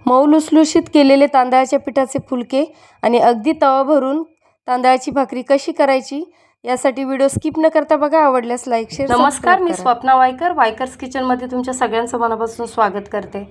मऊ लुसलुशीत केलेले तांदळाच्या पिठाचे फुलके आणि अगदी तवा भरून तांदळाची भाकरी कशी करायची यासाठी व्हिडिओ स्किप न करता बघा. आवडल्यास लाईक शेअर. नमस्कार, मी स्वप्ना वायकर, वायकर्स किचनमध्ये तुमच्या सगळ्यांचं मनापासून स्वागत करते.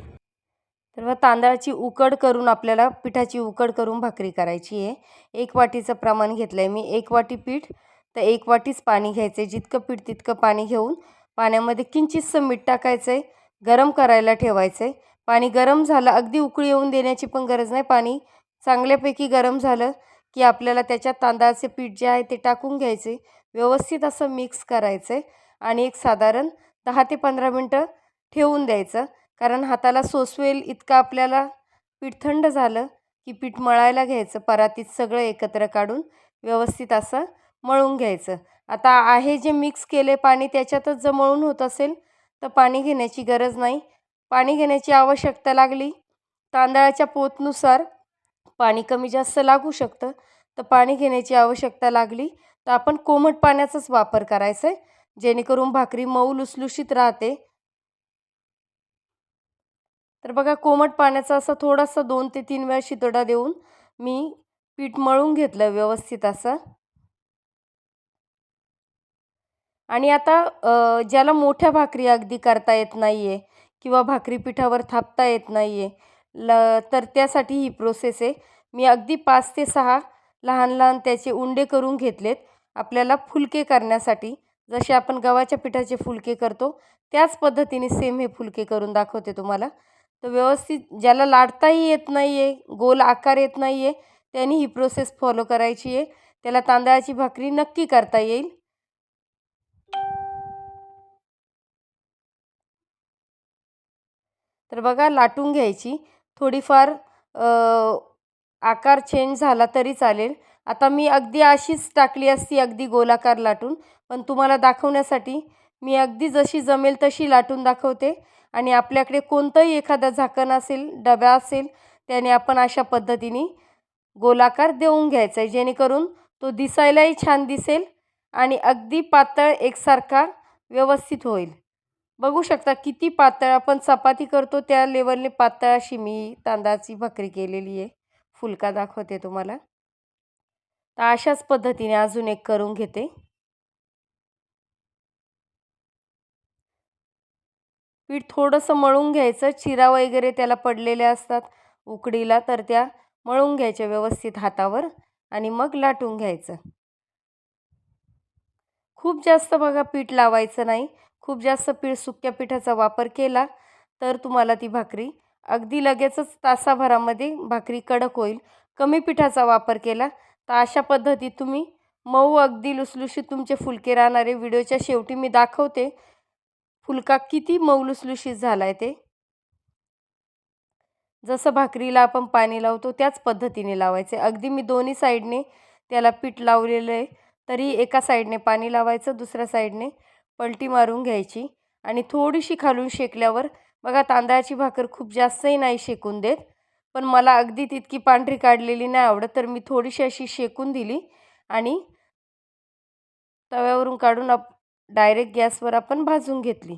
तर तांदळाची उकड करून आपल्याला पिठाची उकड करून भाकरी करायची आहे. 1 वाटीचं प्रमाण घेतलं आहे मी. 1 वाटी पीठ तर 1 वाटीच पाणी घ्यायचं आहे. जितकं पीठ तितकं पाणी घेऊन पाण्यामध्ये किंचितसं मीठ टाकायचं आहे. गरम करायला ठेवायचं आहे. पाणी गरम झालं, अगदी उकळी येऊन देण्याची पण गरज नाही. पाणी चांगल्यापैकी गरम झालं की आपल्याला त्याच्यात तांदळाचे पीठ जे आहे ते टाकून घ्यायचे. व्यवस्थित असं मिक्स करायचं आहे आणि एक साधारण 10 ते 15 मिनटं ठेवून द्यायचं. कारण हाताला सोसवेल इतकं आपल्याला पीठ थंड झालं की पीठ मळायला घ्यायचं. परातीत सगळं एकत्र काढून व्यवस्थित असं मळून घ्यायचं. आता आहे जे मिक्स केले पाणी त्याच्यातच जर मळून होत असेल तर पाणी घेण्याची गरज नाही. पाणी घेण्याची आवश्यकता लागली तांदळाच्या पोतनुसार पाणी कमी जास्त लागू शकतं, तर पाणी घेण्याची आवश्यकता लागली तर आपण कोमट पाण्याचाच वापर करायचा आहे, जेणेकरून भाकरी मऊ लुसलुशीत राहते. तर बघा, कोमट पाण्याचा असं थोडासा 2 ते 3 वेळा शितोडा देऊन मी पीठ मळून घेतलं व्यवस्थित असं. आणि आता ज्याला मोठ्या भाकरी अगदी करता येत नाही आहे किंवा भाकरी पिठावर थापता येत नाही आहे तर त्यासाठी ही प्रोसेस आहे. मी अगदी 5 ते 6 लहान लहान त्याचे उंडे करून घेतलेत आपल्याला फुलके करण्यासाठी. जसे आपण गव्हाच्या पिठाचे फुलके करतो त्याच पद्धतीने सेम हे फुलके करून दाखवते तुम्हाला. तर व्यवस्थित ज्याला लाटताही येत नाही आहे, गोल आकार येत नाही आहे, त्यांनी ही प्रोसेस फॉलो करायची आहे. त्याला तांदळाची भाकरी नक्की करता येईल. तर बघा, लाटून घ्यायची. थोडीफार आकार चेंज झाला तरी चालेल. आता मी अगदी अशीच टाकली असती अगदी गोलाकार लाटून, पण तुम्हाला दाखवण्यासाठी मी अगदी जशी जमेल तशी लाटून दाखवते. आणि आपल्याकडे कोणतंही एखादं झाकण असेल, डबा असेल, त्याने आपण अशा पद्धतीने गोलाकार देऊन घ्यायचा आहे, जेणेकरून तो दिसायलाही छान दिसेल आणि अगदी पातळ एकसारखा व्यवस्थित होईल. बघू शकता किती पातळ आपण चपाती करतो त्या लेवलने पातळ अशी मी तांदळाची भाकरी केलेली आहे. फुलका दाखवते तुम्हाला. तर अशाच पद्धतीने अजून एक करून घेते. पीठ थोडंसं मळून घ्यायचं. चिरा वगैरे त्याला पडलेल्या असतात उकडीला, तर त्या मळून घ्यायच्या व्यवस्थित हातावर आणि मग लाटून घ्यायचं. खूप जास्त बघा पीठ लावायचं नाही. खूप जास्त सुक्या पिठाचा वापर केला तर तुम्हाला ती भाकरी अगदी लगेचच तासाभरामध्ये भाकरी कडक होईल. कमी पिठाचा वापर केला तर अशा पद्धतीत तुम्ही मऊ अगदी लुसलुशीत तुमचे फुलके राहणार आहे. व्हिडिओच्या शेवटी मी दाखवते फुलका किती मऊ लुसलुशीत झाला आहे ते. जसं भाकरीला आपण पाणी लावतो त्याच पद्धतीने लावायचे. अगदी मी दोन्ही साईडने त्याला पीठ लावलेलं आहे, तरी एका साईडने पाणी लावायचं, दुसऱ्या साईडने पलटी मारून घ्यायची आणि थोडीशी खालून शेकल्यावर बघा, तांदळाची भाकर खूप जास्तही नाही शेकून देत, पण मला अगदी तितकी पांढरी काढलेली नाही आवडत, तर मी थोडीशी अशी शेकून दिली आणि तव्यावरून काढून डायरेक्ट गॅसवर आपण भाजून घेतली.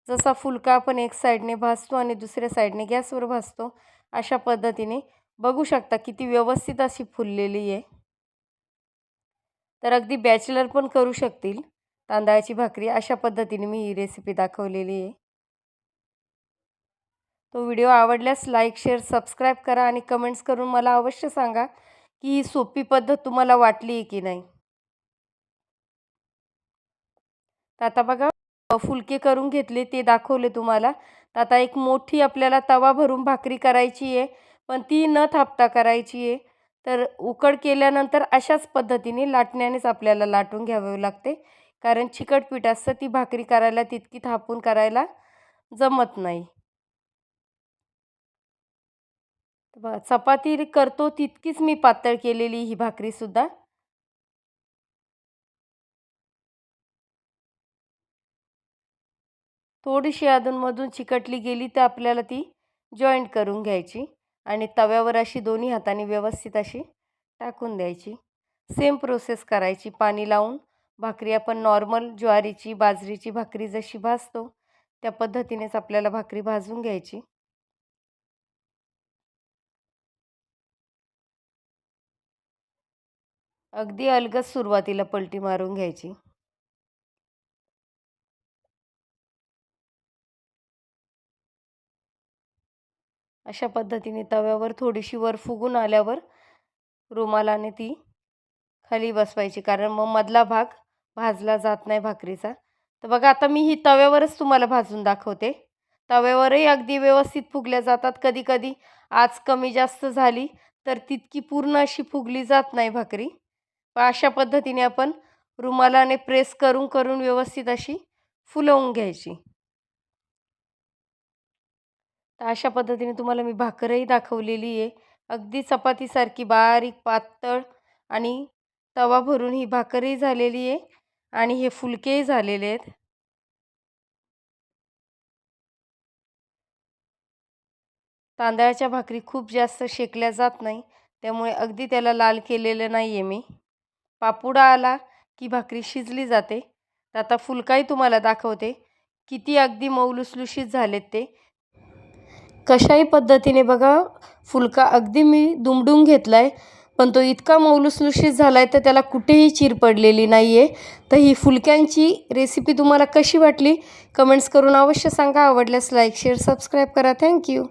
जसा फुलका आपण एक साईडने भाजतो आणि दुसऱ्या साईडने गॅसवर भाजतो, अशा पद्धतीने बघू शकता किती व्यवस्थित अशी फुललेली आहे. तर अगदी बॅचलर पण करू शकतील तांदळाची भाकरी. अशा पद्धतीने मी ही रेसिपी दाखवलेली आहे. तो व्हिडिओ आवडल्यास लाईक शेअर सबस्क्राईब करा आणि कमेंट्स करून मला अवश्य सांगा की ही सोपी पद्धत तुम्हाला वाटली आहे की नाही. तर आता बघा, फुलके करून घेतले ते दाखवले तुम्हाला. तर आता एक मोठी आपल्याला तवा भरून भाकरी करायची आहे, पण ती न थापता करायची आहे. तर उकड केल्यानंतर अशाच पद्धतीने लाटण्यानेच आपल्याला लाटून घ्यावे लागते, कारण चिकट पीठ असतं. ती भाकरी करायला तितकी थापून करायला जमत नाही. चपाती करतो तितकीच मी पातळ केलेली ही भाकरीसुद्धा. थोडीशी अधूनमधून चिकटली गेली तर आपल्याला ती जॉईंट करून घ्यायची आणि तव्यावर अशी दोन्ही हाताने व्यवस्थित अशी टाकून द्यायची. सेम प्रोसेस करायची. पाणी लावून भाकरी आपण नॉर्मल ज्वारीची, बाजरीची भाकरी जशी भाजतो त्या पद्धतीनेच आपल्याला भाकरी भाजून घ्यायची. अगदी अलगद सुरुवातीला पलटी मारून घ्यायची. अशा पद्धतीने तव्यावर थोडीशी वर फुगून आल्यावर रुमालाने ती खाली बसवायची, कारण मग मधला भाग भाजला जात नाही भाकरीचा. तर बघा आता मी ही तव्यावरच तुम्हाला भाजून दाखवते. तव्यावरही अगदी व्यवस्थित फुगल्या जातात. कधी कधी आच कमी जास्त झाली तर तितकी पूर्ण अशी फुगली जात नाही भाकरी. पण अशा पद्धतीने आपण रुमालाने प्रेस करून करून व्यवस्थित अशी फुलवून घ्यायची. तर अशा पद्धतीने तुम्हाला मी भाकरही दाखवलेली आहे. अगदी चपातीसारखी बारीक पातळ आणि तवा भरून ही भाकरही झालेली आहे आणि हे फुलकेही झालेले आहेत. तांदळाच्या भाकरी खूप जास्त शेकल्या जात नाही, त्यामुळे अगदी त्याला लाल केलेलं नाही आहे मी. पापुडा आला की भाकरी शिजली जाते. तर आता फुलकाही तुम्हाला दाखवते, किती अगदी मऊ लुसलुशीत झालेत ते. कशाही पद्धतीने बघा, फुलका अगदी मी दुमडून घेतला आहे, पण तो इतका मऊ लुसलुशीत झाला आहे तर त्याला कुठेही चीर पडलेली नाही आहे. तर ही फुलक्यांची रेसिपी तुम्हाला कशी वाटली कमेंट्स करून अवश्य सांगा. आवडल्यास लाईक शेअर सबस्क्राईब करा. थँक्यू.